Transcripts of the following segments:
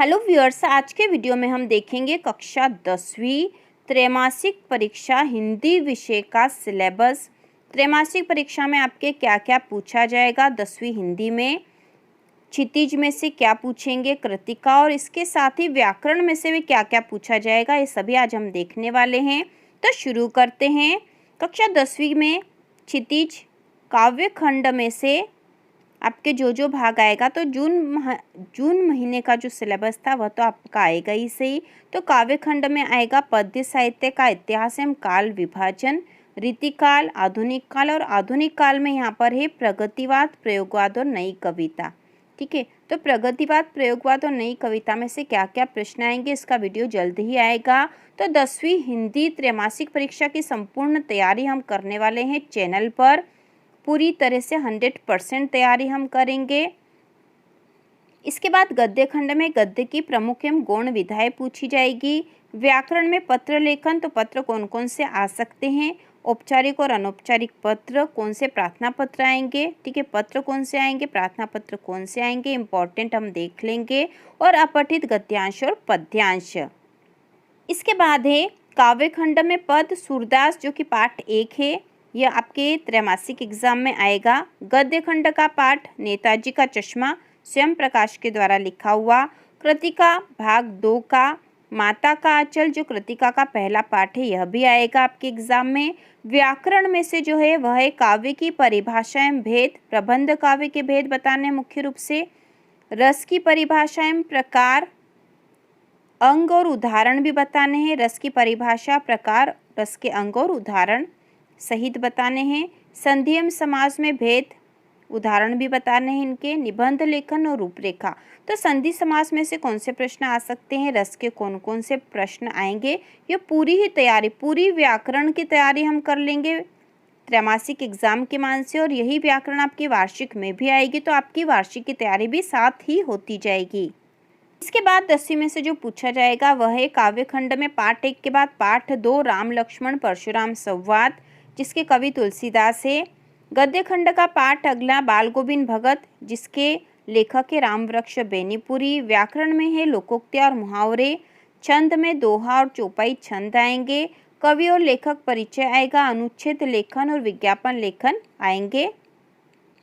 Hello viewers, आज के video में हम देखेंगे कक्षा 10वीं त्रैमासिक परीक्षा हिंदी विषय का सिलेबस। त्रैमासिक परीक्षा में आपके क्या क्या पूछा जाएगा, 10वीं हिंदी में क्षितिज में से क्या पूछेंगे, कृतिका, और इसके साथ ही व्याकरण में से भी क्या क्या पूछा जाएगा, ये सभी आज हम देखने वाले हैं। तो शुरू करते हैं। कक्षा 10वीं में क्षितिज काव्य खंड में से आपके जो भाग आएगा, तो जून महीने का जो सिलेबस था वह तो आपका आएगा ही सही। तो काव्य खंड में आएगा पद्य साहित्य का इतिहास एवं काल विभाजन, रीतिकाल, आधुनिक काल, और आधुनिक काल में यहाँ पर है प्रगतिवाद, प्रयोगवाद और नई कविता। ठीक है, तो प्रगतिवाद, प्रयोगवाद और नई कविता में से क्या क्या प्रश्न आएंगे, इसका वीडियो जल्द ही आएगा। तो 10वीं हिंदी त्रैमासिक परीक्षा की संपूर्ण तैयारी हम करने वाले हैं चैनल पर। पूरी तरह से 100% तैयारी हम करेंगे। इसके बाद गद्य खंड में गद्य की प्रमुख एवं गौण विधाएं पूछी जाएगी। व्याकरण में पत्र लेखन, तो पत्र कौन कौन से आ सकते हैं, औपचारिक और अनौपचारिक पत्र, कौन से प्रार्थना पत्र आएंगे, ठीक है, पत्र कौन से आएंगे, प्रार्थना पत्र कौन से आएंगे, इम्पोर्टेंट हम देख लेंगे, और अपठित गद्यांश और पद्यांश। इसके बाद है काव्य खंड में पद सूरदास, जो कि पाठ 1 है, यह आपके त्रैमासिक एग्जाम में आएगा। गद्य खंड का पाठ नेताजी का चश्मा, स्वयं प्रकाश के द्वारा लिखा हुआ। कृतिका भाग 2 का माता का आंचल, जो कृतिका का पहला पाठ है, यह भी आएगा आपके एग्जाम में। व्याकरण में से जो है वह है काव्य की परिभाषा एवं भेद, प्रबंध काव्य के भेद बताने मुख्य रूप से। रस की परिभाषा एवं प्रकार, अंग और उदाहरण भी बताने हैं। रस की परिभाषा, प्रकार, रस के अंग और उदाहरण सहित बताने हैं। संधि एवं समास में भेद, उदाहरण भी बताने हैं इनके। निबंध लेखन और रूपरेखा, तो संधि समास में से कौन से प्रश्न आ सकते हैं, रस के कौन कौन से प्रश्न आएंगे, ये पूरी ही तैयारी, पूरी व्याकरण की तैयारी हम कर लेंगे त्रैमासिक एग्जाम के मान से, और यही व्याकरण आपकी वार्षिक में भी आएगी, तो आपकी वार्षिक की तैयारी भी साथ ही होती जाएगी। इसके बाद 10वीं में से जो पूछा जाएगा वह है काव्य खंड में पाठ 1 के बाद पाठ 2 राम लक्ष्मण परशुराम संवाद, जिसके कवि तुलसीदास है। गद्य खंड का पाठ अगला बाल गोविंद भगत, जिसके लेखक है रामवृक्ष बेनीपुरी। व्याकरण में है लोकोक्तियाँ और मुहावरे। छंद में दोहा और चौपाई छंद आएंगे। कवि और लेखक परिचय आएगा। अनुच्छेद लेखन और विज्ञापन लेखन आएंगे।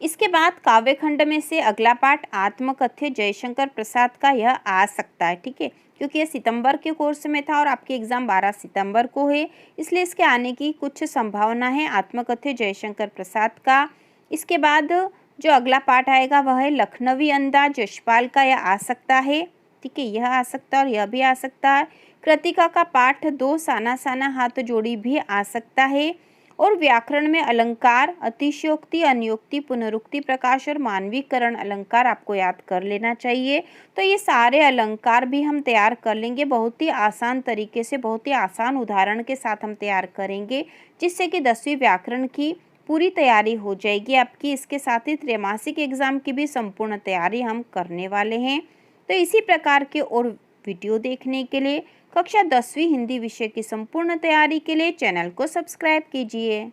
इसके बाद काव्य खंड में से अगला पाठ आत्मकथ्य जयशंकर प्रसाद का, यह आ सकता है, ठीक है, क्योंकि यह सितंबर के कोर्स में था और आपके एग्जाम 12 सितंबर को है, इसलिए इसके आने की कुछ संभावना है आत्मकथ्य जयशंकर प्रसाद का। इसके बाद जो अगला पाठ आएगा वह है लखनवी अंदाज यशपाल का, यह आ सकता है, ठीक है, यह आ सकता है और यह भी आ सकता है। कृतिका का पाठ 2 साना साना हाथ जोड़ी भी आ सकता है। और व्याकरण में अलंकार, अतिशयोक्ति, अन्योक्ति, पुनरुक्ति, प्रकाश और मानवीकरण अलंकार आपको याद कर लेना चाहिए। तो ये सारे अलंकार भी हम तैयार कर लेंगे, बहुत ही आसान तरीके से, बहुत ही आसान उदाहरण के साथ हम तैयार करेंगे, जिससे कि 10वीं व्याकरण की पूरी तैयारी हो जाएगी आपकी। इसके साथ ही त्रैमासिक एग्जाम की भी संपूर्ण तैयारी हम करने वाले हैं। तो इसी प्रकार के और वीडियो देखने के लिए, कक्षा 10वीं हिंदी विषय की संपूर्ण तैयारी के लिए चैनल को सब्सक्राइब कीजिए।